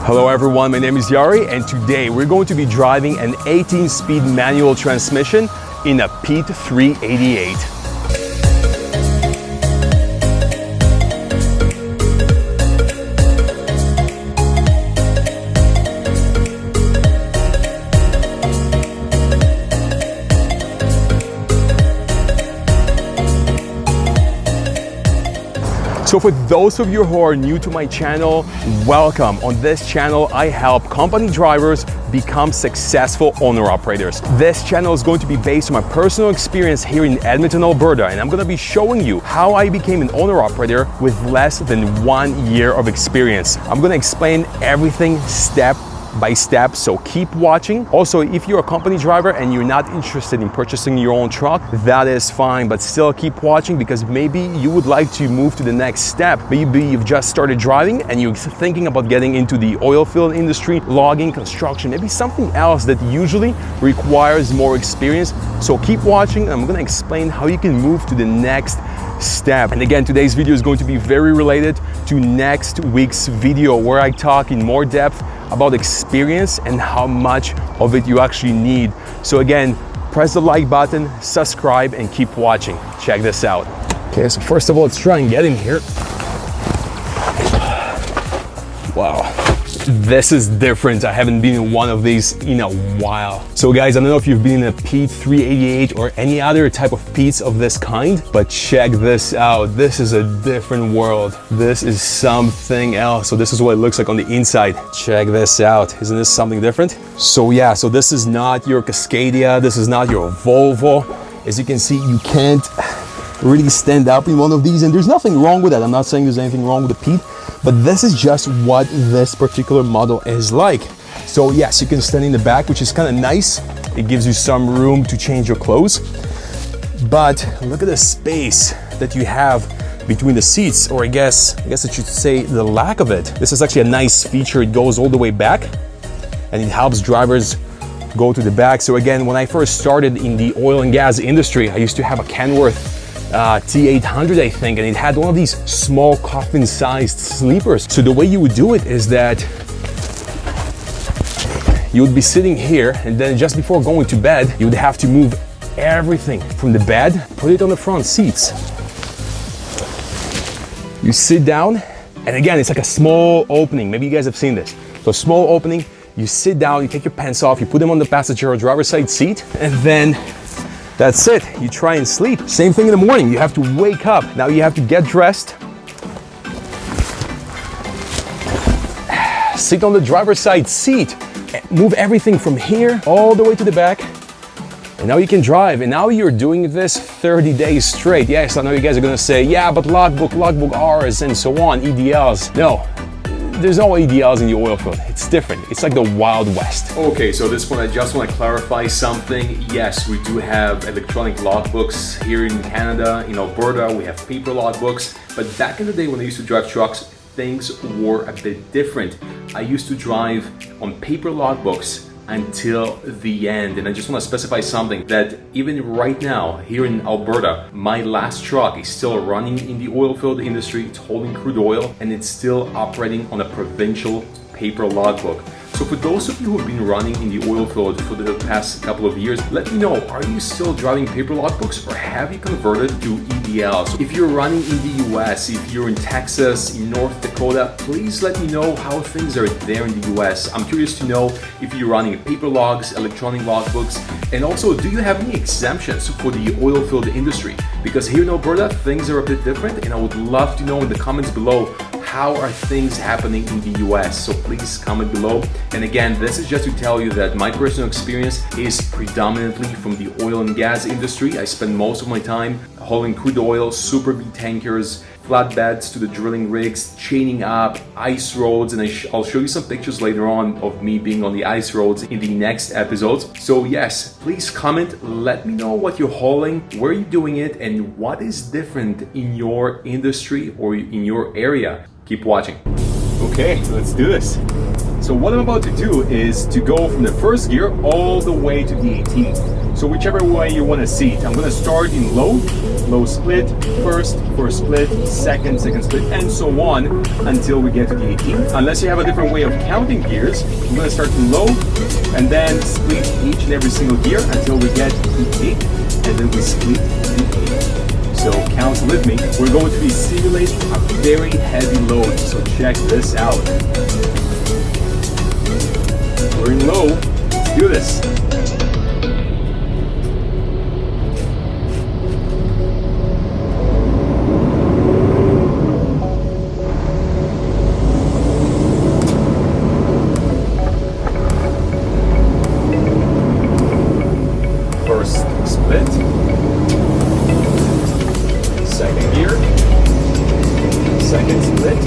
Hello everyone, my name is Yari and today we're going to be driving an 18-speed manual transmission in a Pete 388. So for those of you who are new to my channel, welcome. On this channel, I help company drivers become successful owner-operators. This channel is going to be based on my personal experience here in Edmonton, Alberta, and I'm going to be showing you how I became an owner-operator with less than 1 year of experience. I'm going to explain everything step by step, so keep watching. Also, if you're a company driver and you're not interested in purchasing your own truck, that is fine, but still keep watching because maybe you would like to move to the next step. Maybe you've just started driving and you're thinking about getting into the oil field industry, logging, construction, maybe something else that usually requires more experience. So keep watching and I'm going to explain how you can move to the next step. And again, today's video is going to be very related to next week's video where I talk in more depth about experience and how much of it you actually need. So again, press the like button, subscribe, and keep watching. Check this out. Okay, so first of all, let's try and get in here. Wow. This is different. I haven't been in one of these in a while. So guys, I don't know if you've been in a Pete 388 or any other type of Pete's of this kind, but check this out. This is a different world. This is something else. So this is what it looks like on the inside. Check this out. Isn't this something different? So yeah, so this is not your Cascadia. This is not your Volvo. As you can see, you can't really stand up in one of these, and there's nothing wrong with that. I'm not saying there's anything wrong with the Pete, but this is just what this particular model is like. So yes, you can stand in the back, which is kind of nice. It gives you some room to change your clothes, but look at the space that you have between the seats, or I guess I should say the lack of it. This is actually a nice feature. It goes all the way back and it helps drivers go to the back. So again, when I first started in the oil and gas industry, I used to have a Kenworth T800, I think, and it had one of these small coffin-sized sleepers. So the way you would do it is that you would be sitting here, and then just before going to bed, you would have to move everything from the bed, put it on the front seats. You sit down, and again, it's like a small opening. Maybe you guys have seen this. So small opening, you sit down, you take your pants off, you put them on the passenger or driver's side seat, and then that's it. You try and sleep. Same thing in the morning. You have to wake up. Now you have to get dressed, sit on the driver's side seat, move everything from here all the way to the back, and now you can drive. And now you're doing this 30 days straight. Yes, I know you guys are gonna say, yeah, but logbook R's and so on, EDLs. No. There's no EDLs in the oil field. It's different. It's like the Wild West. Okay, so at this point, I just want to clarify something. Yes, we do have electronic logbooks here in Canada. In Alberta, we have paper logbooks. But back in the day when I used to drive trucks, things were a bit different. I used to drive on paper logbooks until the end. And I just want to specify something that even right now here in Alberta, my last truck is still running in the oil field industry. It's holding crude oil and it's still operating on a provincial paper logbook. So for those of you who have been running in the oil field for the past couple of years, let me know, are you still driving paper logbooks or have you converted to EDLs? If you're running in the US, if you're in Texas, in North Dakota, please let me know how things are there in the US. I'm curious to know if you're running paper logs, electronic logbooks, and also do you have any exemptions for the oil field industry? Because here in Alberta, things are a bit different and I would love to know in the comments below how are things happening in the US. So please comment below. And again, this is just to tell you that my personal experience is predominantly from the oil and gas industry. I spend most of my time hauling crude oil, Super B tankers, flatbeds to the drilling rigs, chaining up, ice roads, and I'll show you some pictures later on of me being on the ice roads in the next episodes. So yes, please comment, let me know what you're hauling, where you're doing it, and what is different in your industry or in your area. Keep watching. Okay, let's do this. So what I'm about to do is to go from the first gear all the way to the 18th. So whichever way you want to see it. I'm going to start in low split, first split, second split, and so on until we get to the 18. Unless you have a different way of counting gears, we're going to start in low and then split each and every single gear until we get to 8, and then we split the 8. So count with me. We're going to be simulating a very heavy load, so check this out. We're in low, let's do this. Split, second gear, second split,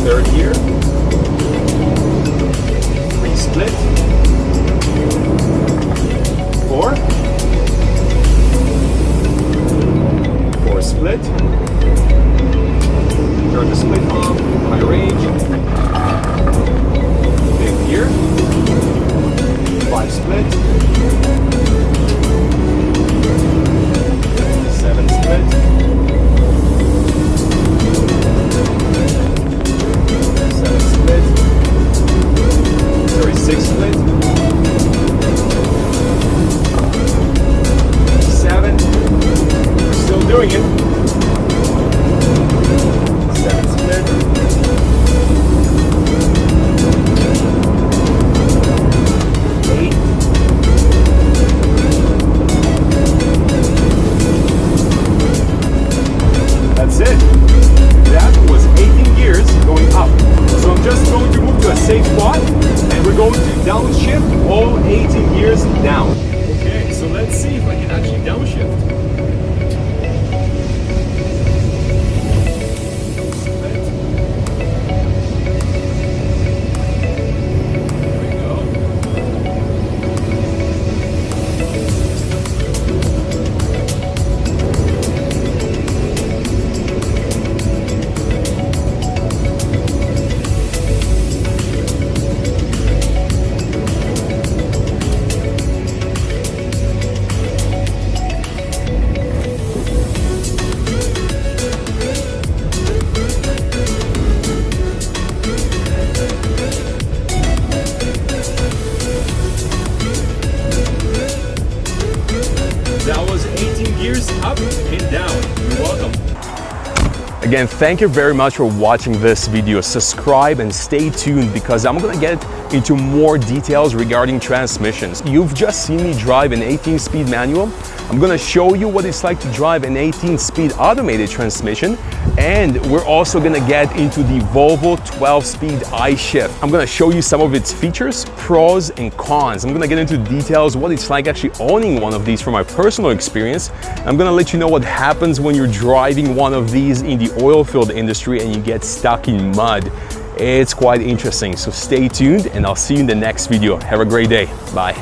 third gear, 3 split, 4 split, turn the split off, high range, fifth gear, 5 split, 7 split, 7 split, 36 split, 7, we're still doing it, 7 split, 8, that's it. That was 18 gears going up. So I'm just going to move to a safe spot and we're going to downshift all 18 gears down. Okay, so let's see if I can actually downshift. That was 18 gears up and down. You're welcome. Again, thank you very much for watching this video. Subscribe and stay tuned because I'm gonna get into more details regarding transmissions. You've just seen me drive an 18-speed manual. I'm gonna show you what it's like to drive an 18-speed automated transmission, and we're also gonna get into the Volvo 12-speed iShift. I'm gonna show you some of its features, pros and cons. I'm gonna get into details what it's like actually owning one of these from my personal experience. I'm gonna let you know what happens when you're driving one of these in the oil field industry and you get stuck in mud. It's quite interesting, so stay tuned and I'll see you in the next video. Have a great day. Bye.